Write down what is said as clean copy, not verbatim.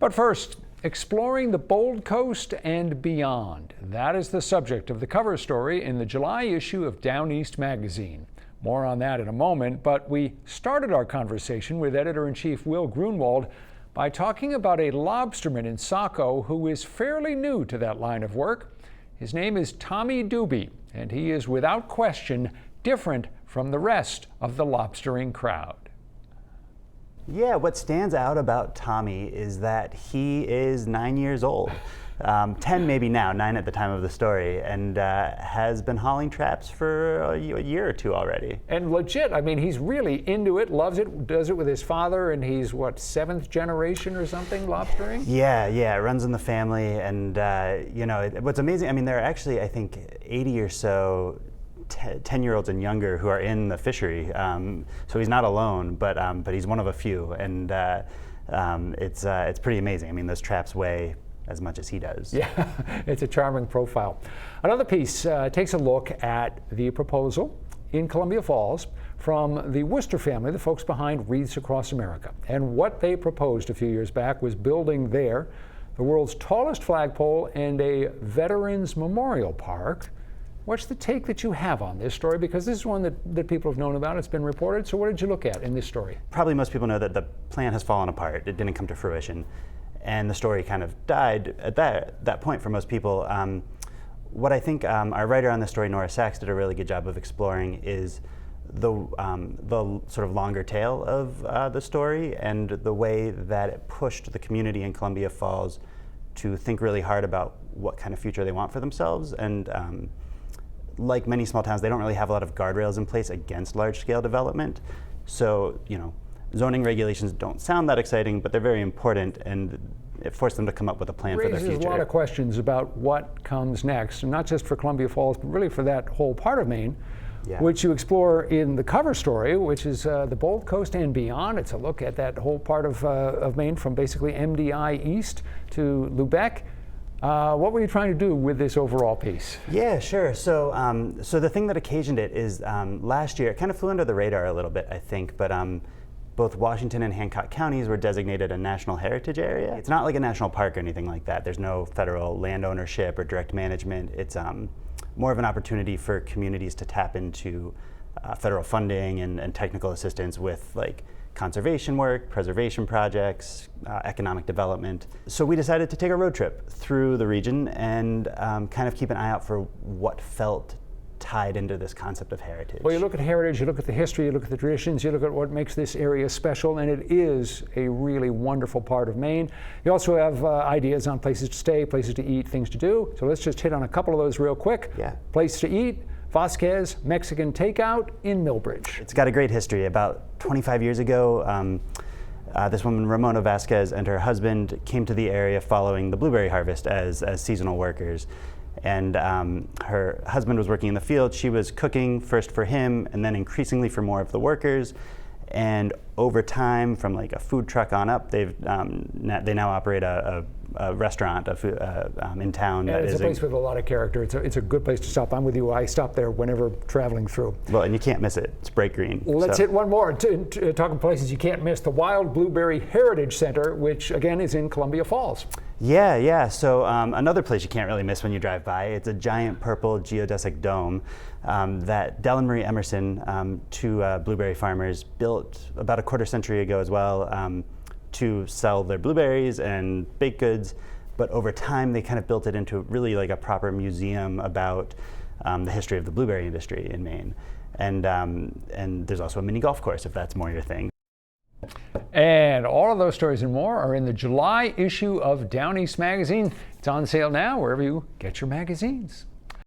But first, exploring the Bold Coast and beyond. That is the subject of the cover story in the July issue of Down East magazine. More on that in a moment, but we started our conversation with editor-in-chief Will Grunwald by talking about a lobsterman in Saco who is fairly new to that line of work. His name is Tommy Doobie, and he is without question different from the rest of the lobstering crowd. Yeah, what stands out about Tommy is that he is 9 years old. 10 maybe now, 9 at the time of the story, and has been hauling traps for a year or two already. And legit, I mean, he's really into it, loves it, does it with his father, and he's, what, 7th generation or something, lobstering? Yeah, it runs in the family, and what's amazing, I mean, there are actually, I think, 80 or so 10-year-olds and younger who are in the fishery, so he's not alone, but he's one of a few, and it's pretty amazing. I mean, those traps weigh as much as he does. Yeah, it's a charming profile. Another piece takes a look at the proposal in Columbia Falls from the Worcester family, the folks behind Wreaths Across America. And what they proposed a few years back was building there the world's tallest flagpole and a Veterans Memorial Park. What's the take that you have on this story? Because this is one that people have known about. It's been reported. So what did you look at in this story? Probably most people know that the plan has fallen apart. It didn't come to fruition. And the story kind of died at that point for most people. What I think our writer on this story, Nora Sachs, did a really good job of exploring is the sort of longer tail of the story and the way that it pushed the community in Columbia Falls to think really hard about what kind of future they want for themselves. And like many small towns, they don't really have a lot of guardrails in place against large-scale development. So, zoning regulations don't sound that exciting, but they're very important, and it forced them to come up with a plan for their future. Raises a lot of questions about what comes next, and not just for Columbia Falls, but really for that whole part of Maine, which you explore in the cover story, which is the Bold Coast and beyond. It's a look at that whole part of Maine from basically MDI east to Lubec. What were you trying to do with this overall piece? Yeah, sure. So the thing that occasioned it is last year, it kind of flew under the radar a little bit, I think, but both Washington and Hancock counties were designated a national heritage area. It's not like a national park or anything like that. There's no federal land ownership or direct management. It's more of an opportunity for communities to tap into federal funding and technical assistance with conservation work, preservation projects, economic development. So we decided to take a road trip through the region and kind of keep an eye out for what felt tied into this concept of heritage. Well, you look at heritage, you look at the history, you look at the traditions, you look at what makes this area special, and it is a really wonderful part of Maine. You also have ideas on places to stay, places to eat, things to do. So let's just hit on a couple of those real quick. Yeah. Place to eat, Vasquez Mexican Takeout in Millbridge. It's got a great history. About 25 years ago, this woman, Ramona Vasquez, and her husband came to the area following the blueberry harvest as seasonal workers. And her husband was working in the field. She was cooking first for him and then increasingly for more of the workers. And over time, from a food truck on up, they now operate a restaurant in town. And it's a place with a lot of character. It's a good place to stop. I'm with you. I stop there whenever traveling through. Well, and you can't miss it. It's bright green. Let's hit one more. Talking places you can't miss, the Wild Blueberry Heritage Center, which again is in Columbia Falls. Yeah. So another place you can't really miss when you drive by. It's a giant purple geodesic dome that Dell and Marie Emerson, two blueberry farmers, built about a quarter century ago as well to sell their blueberries and baked goods. But over time, they kind of built it into really a proper museum about the history of the blueberry industry in Maine. And there's also a mini golf course, if that's more your thing. And all of those stories and more are in the July issue of Down East magazine. It's on sale now wherever you get your magazines.